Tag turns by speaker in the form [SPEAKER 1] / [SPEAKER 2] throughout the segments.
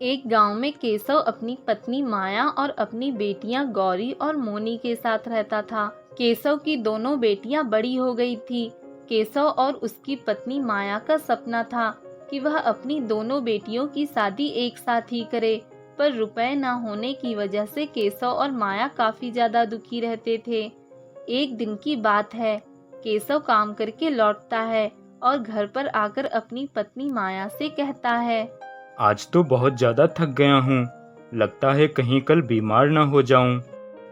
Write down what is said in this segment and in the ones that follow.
[SPEAKER 1] एक गांव में केशव अपनी पत्नी माया और अपनी बेटियां गौरी और मोनी के साथ रहता था। केशव की दोनों बेटियां बड़ी हो गई थी। केशव और उसकी पत्नी माया का सपना था कि वह अपनी दोनों बेटियों की शादी एक साथ ही करे, पर रुपए न होने की वजह से केशव और माया काफी ज्यादा दुखी रहते थे। एक दिन की बात है, केशव काम करके लौटता है और घर पर आकर अपनी पत्नी माया से कहता है,
[SPEAKER 2] आज तो बहुत ज्यादा थक गया हूँ, लगता है कहीं कल बीमार न हो जाऊं।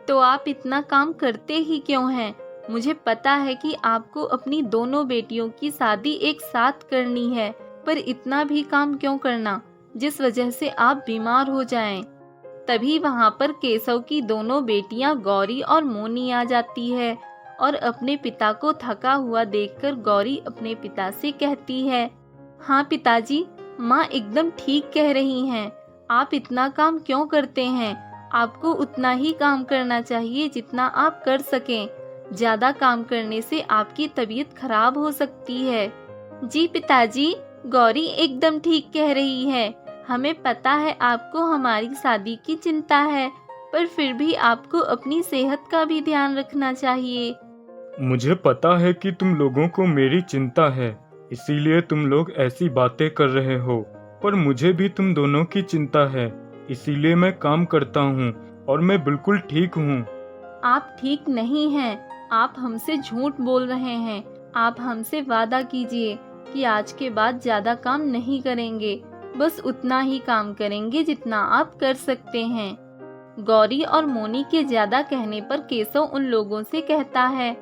[SPEAKER 1] तो आप इतना काम करते ही क्यों हैं? मुझे पता है कि आपको अपनी दोनों बेटियों की शादी एक साथ करनी है, पर इतना भी काम क्यों करना जिस वजह से आप बीमार हो जाएं। तभी वहां पर केशव की दोनों बेटियां गौरी और मोनी आ जाती है और अपने पिता को थका हुआ देखकर गौरी अपने पिता से कहती है, हाँ पिताजी, माँ एकदम ठीक कह रही हैं। आप इतना काम क्यों करते हैं? आपको उतना ही काम करना चाहिए जितना आप कर सकें। ज्यादा काम करने से आपकी तबीयत खराब हो सकती है। जी पिताजी, गौरी एकदम ठीक कह रही है। हमें पता है आपको हमारी शादी की चिंता है, पर फिर भी आपको अपनी सेहत का भी ध्यान रखना चाहिए।
[SPEAKER 2] मुझे पता है कि तुम लोगों को मेरी चिंता है, इसीलिए तुम लोग ऐसी बातें कर रहे हो, पर मुझे भी तुम दोनों की चिंता है, इसीलिए मैं काम करता हूँ और मैं बिल्कुल ठीक हूँ।
[SPEAKER 1] आप ठीक नहीं हैं। आप हमसे झूठ बोल रहे हैं। आप हमसे वादा कीजिए कि आज के बाद ज्यादा काम नहीं करेंगे, बस उतना ही काम करेंगे जितना आप कर सकते हैं। गौरी और मोनी के ज्यादा कहने पर केशव उन लोगों से कहता है,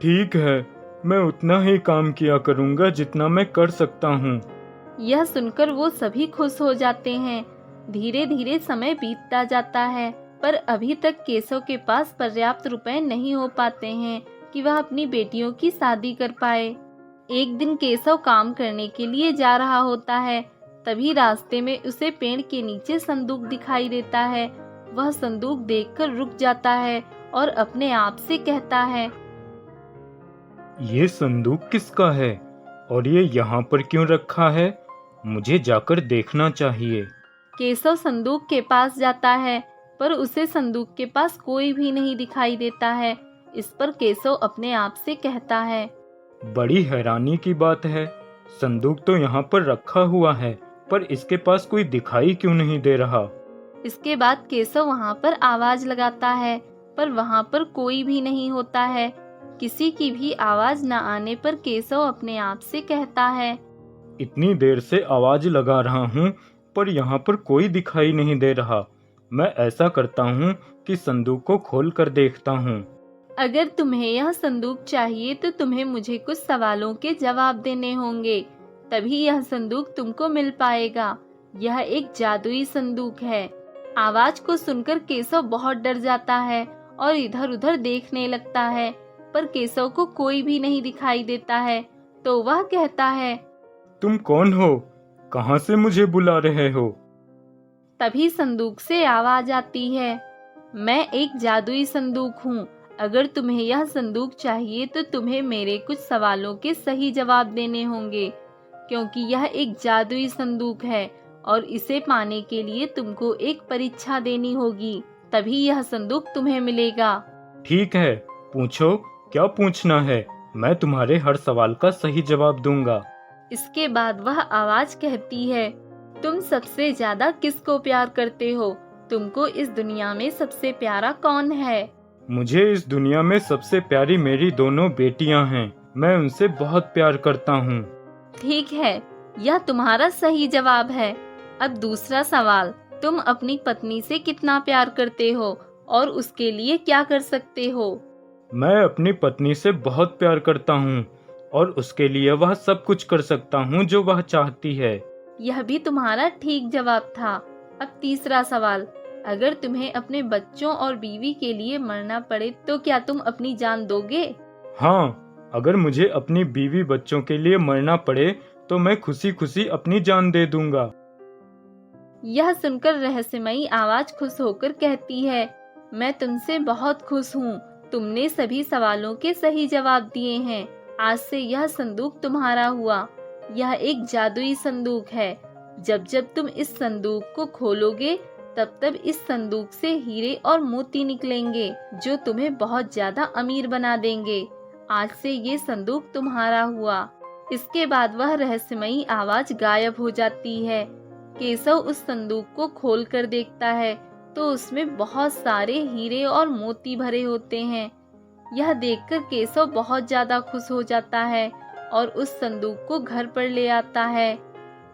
[SPEAKER 2] ठीक है, मैं उतना ही काम किया करूँगा जितना मैं कर सकता हूँ।
[SPEAKER 1] यह सुनकर वो सभी खुश हो जाते हैं। धीरे धीरे समय बीतता जाता है, पर अभी तक केशव के पास पर्याप्त रुपए नहीं हो पाते हैं कि वह अपनी बेटियों की शादी कर पाए। एक दिन केशव काम करने के लिए जा रहा होता है, तभी रास्ते में उसे पेड़ के नीचे संदूक दिखाई देता है। वह संदूक देखकर रुक जाता है और अपने आप से कहता है,
[SPEAKER 2] ये संदूक किसका है और ये यहाँ पर क्यों रखा है? मुझे जाकर देखना चाहिए।
[SPEAKER 1] केशव संदूक के पास जाता है, पर उसे संदूक के पास कोई भी नहीं दिखाई देता है। इस पर केशव अपने आप से कहता है,
[SPEAKER 2] बड़ी हैरानी की बात है, संदूक तो यहाँ पर रखा हुआ है, पर इसके पास कोई दिखाई क्यों नहीं दे रहा।
[SPEAKER 1] इसके बाद केशव वहाँ पर आवाज लगाता है, पर वहाँ पर कोई भी नहीं होता है। किसी की भी आवाज न आने पर केशव अपने आप से कहता है,
[SPEAKER 2] इतनी देर से आवाज लगा रहा हूँ, पर यहाँ पर कोई दिखाई नहीं दे रहा। मैं ऐसा करता हूँ कि संदूक को खोल कर देखता हूँ।
[SPEAKER 1] अगर तुम्हें यह संदूक चाहिए तो तुम्हें मुझे कुछ सवालों के जवाब देने होंगे, तभी यह संदूक तुमको मिल पाएगा। यह एक जादुई संदूक है। आवाज को सुनकर केशव बहुत डर जाता है और इधर उधर देखने लगता है, पर केशव को कोई भी नहीं दिखाई देता है। तो वह कहता है,
[SPEAKER 2] तुम कौन हो? कहाँ से मुझे बुला रहे हो?
[SPEAKER 1] तभी संदूक से आवाज आती है, मैं एक जादुई संदूक हूँ। अगर तुम्हें यह संदूक चाहिए तो तुम्हें मेरे कुछ सवालों के सही जवाब देने होंगे, क्योंकि यह एक जादुई संदूक है और इसे पाने के लिए तुमको एक परीक्षा देनी होगी, तभी यह संदूक तुम्हें मिलेगा।
[SPEAKER 2] ठीक है, पूछो, क्या पूछना है? मैं तुम्हारे हर सवाल का सही जवाब दूंगा।
[SPEAKER 1] इसके बाद वह आवाज कहती है, तुम सबसे ज्यादा किसको प्यार करते हो? तुमको इस दुनिया में सबसे प्यारा कौन है?
[SPEAKER 2] मुझे इस दुनिया में सबसे प्यारी मेरी दोनों बेटियां हैं। मैं उनसे बहुत प्यार करता हूँ।
[SPEAKER 1] ठीक है, यह तुम्हारा सही जवाब है। अब दूसरा सवाल, तुम अपनी पत्नी से कितना प्यार करते हो और उसके लिए क्या कर सकते हो?
[SPEAKER 2] मैं अपनी पत्नी से बहुत प्यार करता हूँ और उसके लिए वह सब कुछ कर सकता हूँ जो वह चाहती है।
[SPEAKER 1] यह भी तुम्हारा ठीक जवाब था। अब तीसरा सवाल, अगर तुम्हें अपने बच्चों और बीवी के लिए मरना पड़े तो क्या तुम अपनी जान दोगे?
[SPEAKER 2] हाँ, अगर मुझे अपनी बीवी बच्चों के लिए मरना पड़े तो मैं खुशी खुशी अपनी जान दे दूंगा।
[SPEAKER 1] यह सुनकर रहस्यमयी आवाज खुश होकर कहती है, मैं तुमसे बहुत खुश हूँ। तुमने सभी सवालों के सही जवाब दिए हैं। आज से यह संदूक तुम्हारा हुआ। यह एक जादुई संदूक है। जब जब तुम इस संदूक को खोलोगे तब तब इस संदूक से हीरे और मोती निकलेंगे जो तुम्हें बहुत ज्यादा अमीर बना देंगे। आज से ये संदूक तुम्हारा हुआ। इसके बाद वह रहस्यमयी आवाज गायब हो जाती है। केशव उस संदूक को खोल कर देखता है तो उसमें बहुत सारे हीरे और मोती भरे होते हैं। यह देखकर केशव बहुत ज्यादा खुश हो जाता है और उस संदूक को घर पर ले आता है।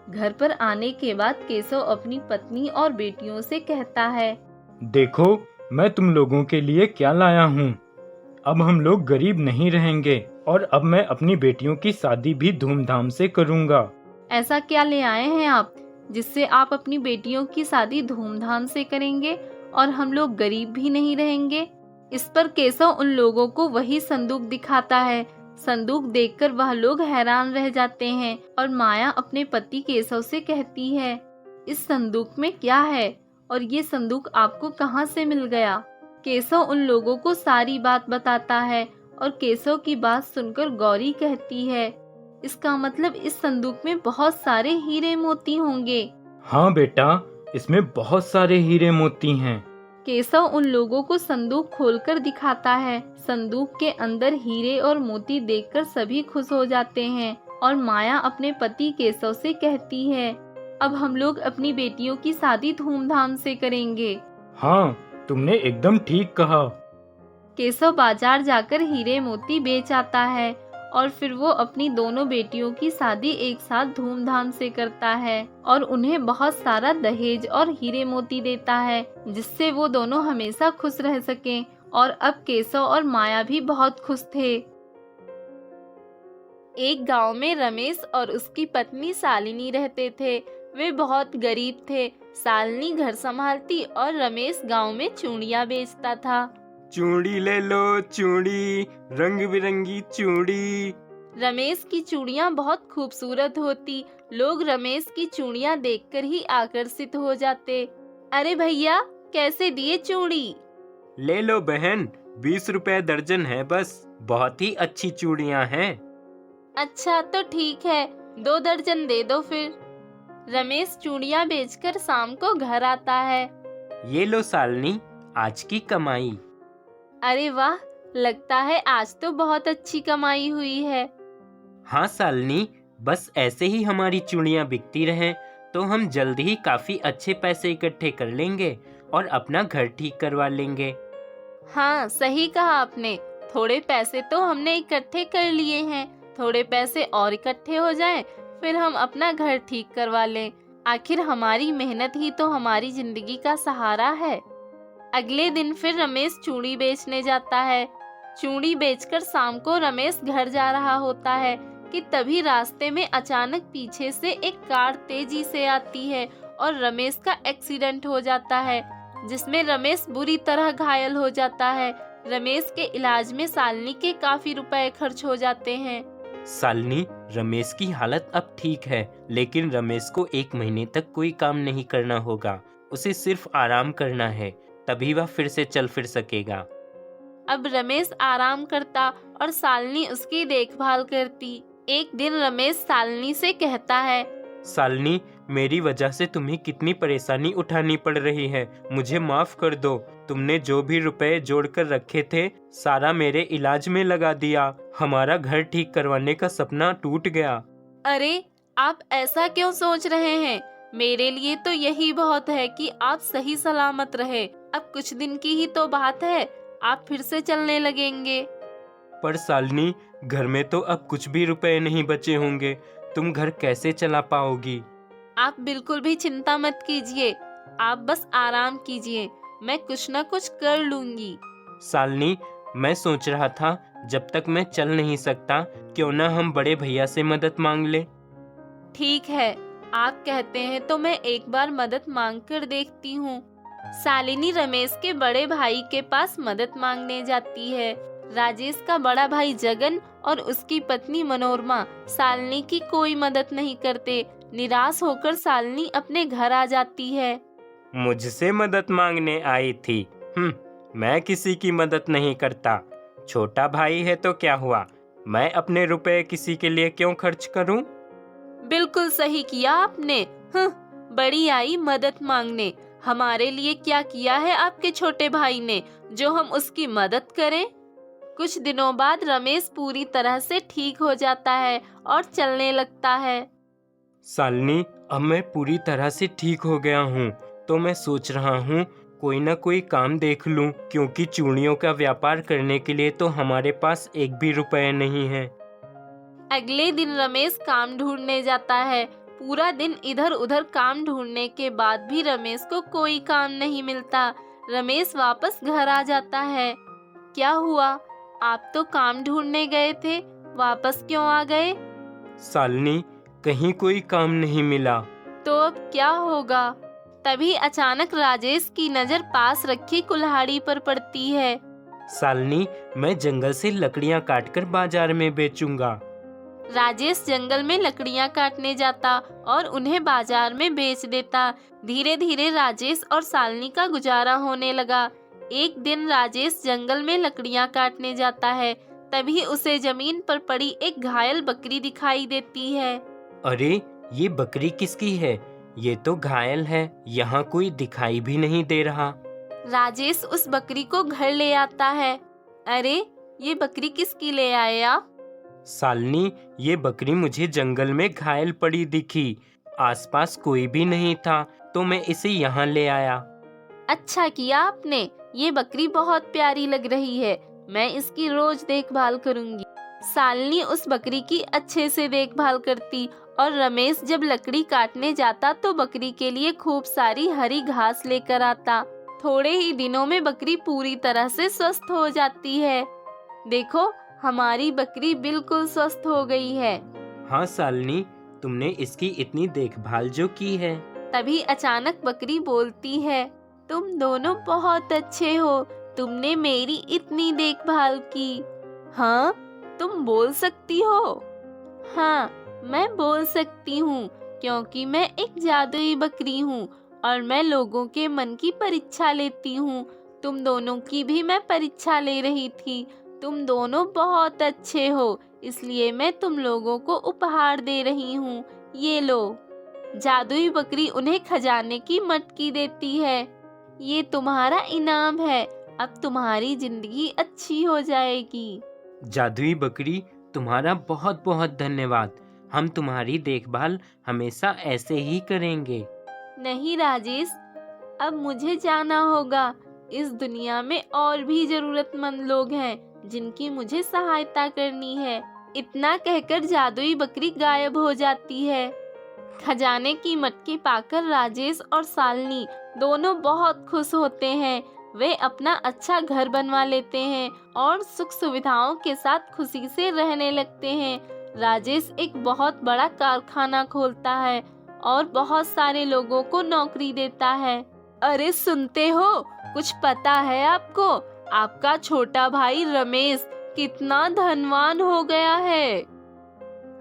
[SPEAKER 1] घर पर आने के बाद केशव अपनी पत्नी और बेटियों से कहता है,
[SPEAKER 2] देखो मैं तुम लोगों के लिए क्या लाया हूँ। अब हम लोग गरीब नहीं रहेंगे और अब मैं अपनी बेटियों की शादी भी धूमधाम से करूँगा।
[SPEAKER 1] ऐसा क्या ले आए हैं आप जिससे आप अपनी बेटियों की शादी धूमधाम से करेंगे और हम लोग गरीब भी नहीं रहेंगे? इस पर केशव उन लोगों को वही संदूक दिखाता है। संदूक देखकर वह लोग हैरान रह जाते हैं और माया अपने पति केशव से कहती है, इस संदूक में क्या है और ये संदूक आपको कहाँ से मिल गया? केशव उन लोगों को सारी बात बताता है और केशव की बात सुनकर गौरी कहती है, इसका मतलब इस संदूक में बहुत सारे हीरे मोती होंगे।
[SPEAKER 2] हाँ बेटा, इसमें बहुत सारे हीरे मोती हैं।
[SPEAKER 1] केशव उन लोगों को संदूक खोलकर दिखाता है। संदूक के अंदर हीरे और मोती देखकर सभी खुश हो जाते हैं और माया अपने पति केशव से कहती है, अब हम लोग अपनी बेटियों की शादी धूमधाम से करेंगे।
[SPEAKER 2] हाँ, तुमने एकदम ठीक कहा।
[SPEAKER 1] केशव बाजार जाकर हीरे मोती बेच आता है और फिर वो अपनी दोनों बेटियों की शादी एक साथ धूमधाम से करता है और उन्हें बहुत सारा दहेज और हीरे मोती देता है जिससे वो दोनों हमेशा खुश रह सकें। और अब केशव और माया भी बहुत खुश थे। एक गांव में रमेश और उसकी पत्नी शालिनी रहते थे। वे बहुत गरीब थे। शालिनी घर संभालती और रमेश गांव में चूड़ियां बेचता था।
[SPEAKER 3] चूड़ी ले लो चूड़ी, रंग बिरंगी चूड़ी।
[SPEAKER 1] रमेश की चूड़ियां बहुत खूबसूरत होती। लोग रमेश की चूड़ियां देखकर ही आकर्षित हो जाते। अरे भैया, कैसे दिए चूड़ी?
[SPEAKER 3] ले लो बहन, 20 रुपए दर्जन है बस। बहुत ही अच्छी चूड़ियां हैं।
[SPEAKER 1] अच्छा तो ठीक है, 2 दर्जन दे दो फिर। रमेश चूड़ियां बेचकर शाम को घर आता है।
[SPEAKER 3] ये लो शालिनी, आज की कमाई।
[SPEAKER 1] अरे वाह, लगता है आज तो बहुत अच्छी कमाई हुई है।
[SPEAKER 3] हाँ शालिनी, बस ऐसे ही हमारी चूड़ियां बिकती रहें तो हम जल्द ही काफी अच्छे पैसे इकट्ठे कर लेंगे और अपना घर ठीक करवा लेंगे।
[SPEAKER 1] हाँ, सही कहा आपने। थोड़े पैसे तो हमने इकट्ठे कर लिए हैं, थोड़े पैसे और इकट्ठे हो जाएं, फिर हम अपना घर ठीक करवा लें। आखिर हमारी मेहनत ही तो हमारी जिंदगी का सहारा है। अगले दिन फिर रमेश चूड़ी बेचने जाता है। चूड़ी बेचकर शाम को रमेश घर जा रहा होता है कि तभी रास्ते में अचानक पीछे से एक कार तेजी से आती है और रमेश का एक्सीडेंट हो जाता है जिसमें रमेश बुरी तरह घायल हो जाता है। रमेश के इलाज में शालिनी के काफी रुपए खर्च हो जाते हैं।
[SPEAKER 3] शालिनी, रमेश की हालत अब ठीक है, लेकिन रमेश को 1 महीने तक कोई काम नहीं करना होगा। उसे सिर्फ आराम करना है, तभी वह फिर से चल फिर सकेगा।
[SPEAKER 1] अब रमेश आराम करता और शालिनी उसकी देखभाल करती। एक दिन रमेश शालिनी से कहता है,
[SPEAKER 3] शालिनी, मेरी वजह से तुम्हें कितनी परेशानी उठानी पड़ रही है। मुझे माफ कर दो। तुमने जो भी रुपए जोड़कर रखे थे सारा मेरे इलाज में लगा दिया। हमारा घर ठीक करवाने का सपना टूट गया।
[SPEAKER 1] अरे, आप ऐसा क्यों सोच रहे हैं? मेरे लिए तो यही बहुत है कि आप सही सलामत रहे। अब कुछ दिन की ही तो बात है, आप फिर से चलने लगेंगे।
[SPEAKER 3] पर शालिनी, घर में तो अब कुछ भी रुपए नहीं बचे होंगे। तुम घर कैसे चला पाओगी?
[SPEAKER 1] आप बिल्कुल भी चिंता मत कीजिए, आप बस आराम कीजिए, मैं कुछ न कुछ कर लूंगी।
[SPEAKER 3] शालिनी, मैं सोच रहा था जब तक मैं चल नहीं सकता, क्यों ना हम बड़े भैया से मदद मांग ले।
[SPEAKER 1] ठीक है, आप कहते हैं तो मैं एक बार मदद मांग कर देखती हूँ। शालिनी रमेश के बड़े भाई के पास मदद मांगने जाती है। राजेश का बड़ा भाई जगन और उसकी पत्नी मनोरमा शालिनी की कोई मदद नहीं करते। निराश होकर शालिनी अपने घर आ जाती है।
[SPEAKER 3] मुझसे मदद मांगने आई थी? मैं किसी की मदद नहीं करता। छोटा भाई है तो क्या हुआ, मैं अपने रुपए किसी के लिए क्यों खर्च करूं?
[SPEAKER 1] बिल्कुल सही किया आपने। बड़ी आई मदद मांगने। हमारे लिए क्या किया है आपके छोटे भाई ने जो हम उसकी मदद करें? कुछ दिनों बाद रमेश पूरी तरह से ठीक हो जाता है और चलने लगता है।
[SPEAKER 3] शालिनी, अब मैं पूरी तरह से ठीक हो गया हूँ, तो मैं सोच रहा हूँ कोई ना कोई काम देख लूँ, क्योंकि चूड़ियों का व्यापार करने के लिए तो हमारे पास एक भी रुपए नहीं है।
[SPEAKER 1] अगले दिन रमेश काम ढूंढने जाता है। पूरा दिन इधर उधर काम ढूंढने के बाद भी रमेश को कोई काम नहीं मिलता। रमेश वापस घर आ जाता है। क्या हुआ? आप तो काम ढूंढने गए थे, वापस क्यों आ गए?
[SPEAKER 3] शालिनी, कहीं कोई काम नहीं मिला।
[SPEAKER 1] तो अब क्या होगा? तभी अचानक राजेश की नजर पास रखी कुल्हाड़ी पर पड़ती है।
[SPEAKER 3] शालिनी, मैं जंगल से लकड़ियाँ काटकर बाजार में बेचूंगा।
[SPEAKER 1] राजेश जंगल में लकड़ियां काटने जाता और उन्हें बाजार में बेच देता। धीरे धीरे राजेश और शालिनी का गुजारा होने लगा। एक दिन राजेश जंगल में लकड़ियां काटने जाता है, तभी उसे जमीन पर पड़ी एक घायल बकरी दिखाई देती है।
[SPEAKER 3] अरे, ये बकरी किसकी है? ये तो घायल है, यहाँ कोई दिखाई भी नहीं दे रहा।
[SPEAKER 1] राजेश उस बकरी को घर ले आता है। अरे, ये बकरी किसकी ले आए आप?
[SPEAKER 3] शालिनी, ये बकरी मुझे जंगल में घायल पड़ी दिखी। आसपास कोई भी नहीं था, तो मैं इसे यहाँ ले आया।
[SPEAKER 1] अच्छा किया आपने, ये बकरी बहुत प्यारी लग रही है, मैं इसकी रोज देखभाल करूंगी। शालिनी उस बकरी की अच्छे से देखभाल करती और रमेश जब लकड़ी काटने जाता तो बकरी के लिए खूब सारी हरी घास लेकर आता। थोड़े ही दिनों में बकरी पूरी तरह से स्वस्थ हो जाती है। देखो, हमारी बकरी बिल्कुल स्वस्थ हो गई है।
[SPEAKER 3] हाँ शालिनी, तुमने इसकी इतनी देखभाल जो की है।
[SPEAKER 1] तभी अचानक बकरी बोलती है, तुम दोनों बहुत अच्छे हो, तुमने मेरी इतनी देखभाल की। हाँ, तुम बोल सकती हो? हाँ, मैं बोल सकती हूँ, क्योंकि मैं एक जादुई बकरी हूँ और मैं लोगों के मन की परीक्षा लेती हूँ। तुम दोनों की भी मैं परीक्षा ले रही थी। तुम दोनों बहुत अच्छे हो, इसलिए मैं तुम लोगों को उपहार दे रही हूँ। ये लो। जादुई बकरी उन्हें खजाने की मटकी देती है। ये तुम्हारा इनाम है, अब तुम्हारी जिंदगी अच्छी हो जाएगी।
[SPEAKER 3] जादुई बकरी, तुम्हारा बहुत बहुत धन्यवाद। हम तुम्हारी देखभाल हमेशा ऐसे ही करेंगे।
[SPEAKER 1] नहीं राजेश, अब मुझे जाना होगा। इस दुनिया में और भी जरूरतमंद लोग हैं जिनकी मुझे सहायता करनी है। इतना कहकर जादुई बकरी गायब हो जाती है। खजाने की मटकी पाकर राजेश और शालिनी दोनों बहुत खुश होते हैं। वे अपना अच्छा घर बनवा लेते हैं और सुख सुविधाओं के साथ खुशी से रहने लगते हैं। राजेश एक बहुत बड़ा कारखाना खोलता है और बहुत सारे लोगों को नौकरी देता है। अरे सुनते हो, कुछ पता है आपको? आपका छोटा भाई रमेश कितना धनवान हो गया है।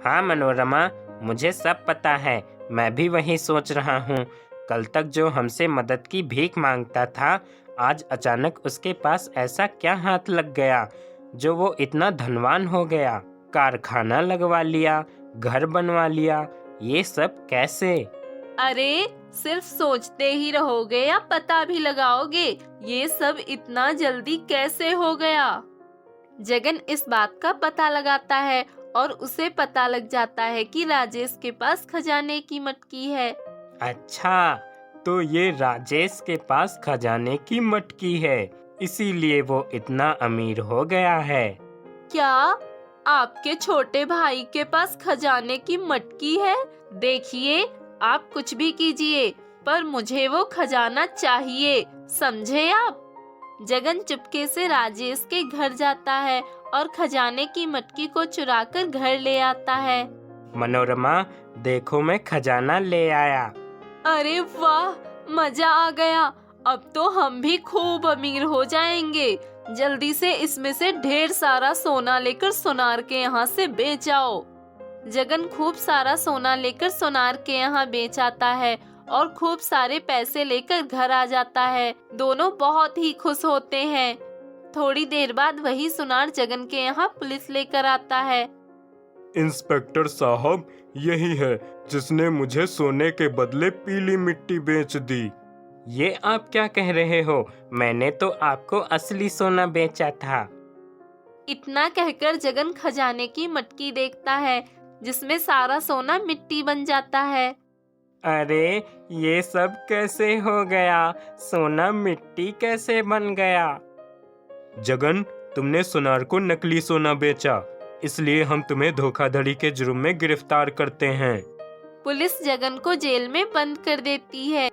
[SPEAKER 3] हाँ मनोरमा, मुझे सब पता है। मैं भी वही सोच रहा हूँ। कल तक जो हमसे मदद की भीख मांगता था, आज अचानक उसके पास ऐसा क्या हाथ लग गया जो वो इतना धनवान हो गया? कारखाना लगवा लिया, घर बनवा लिया, ये सब कैसे?
[SPEAKER 1] अरे सिर्फ सोचते ही रहोगे या पता भी लगाओगे? ये सब इतना जल्दी कैसे हो गया? जगन इस बात का पता लगाता है और उसे पता लग जाता है कि राजेश के पास खजाने की मटकी है।
[SPEAKER 3] अच्छा, तो ये राजेश के पास खजाने की मटकी है, इसीलिए वो इतना अमीर हो गया है।
[SPEAKER 1] क्या आपके छोटे भाई के पास खजाने की मटकी है? देखिए, आप कुछ भी कीजिए, पर मुझे वो खजाना चाहिए, समझे आप? जगन चुपके से राजेश के घर जाता है और खजाने की मटकी को चुराकर घर ले आता है।
[SPEAKER 3] मनोरमा, देखो मैं खजाना ले आया।
[SPEAKER 1] अरे वाह, मजा आ गया। अब तो हम भी खूब अमीर हो जाएंगे। जल्दी से इसमें से ढेर सारा सोना लेकर सोनार के यहाँ से बेच आओ। जगन खूब सारा सोना लेकर सोनार के यहाँ बेच आता है और खूब सारे पैसे लेकर घर आ जाता है। दोनों बहुत ही खुश होते हैं। थोड़ी देर बाद वही सुनार जगन के यहाँ पुलिस लेकर आता है।
[SPEAKER 2] इंस्पेक्टर साहब, यही है जिसने मुझे सोने के बदले पीली मिट्टी बेच दी।
[SPEAKER 3] ये आप क्या कह रहे हो? मैंने तो आपको असली सोना बेचा था।
[SPEAKER 1] इतना कहकर जगन खजाने की मटकी देखता है जिसमें सारा सोना मिट्टी बन जाता है।
[SPEAKER 3] अरे ये सब कैसे हो गया? सोना मिट्टी कैसे बन गया?
[SPEAKER 2] जगन, तुमने सुनार को नकली सोना बेचा, इसलिए हम तुम्हें धोखाधड़ी के जुर्म में गिरफ्तार करते हैं।
[SPEAKER 1] पुलिस जगन को जेल में बंद कर देती है।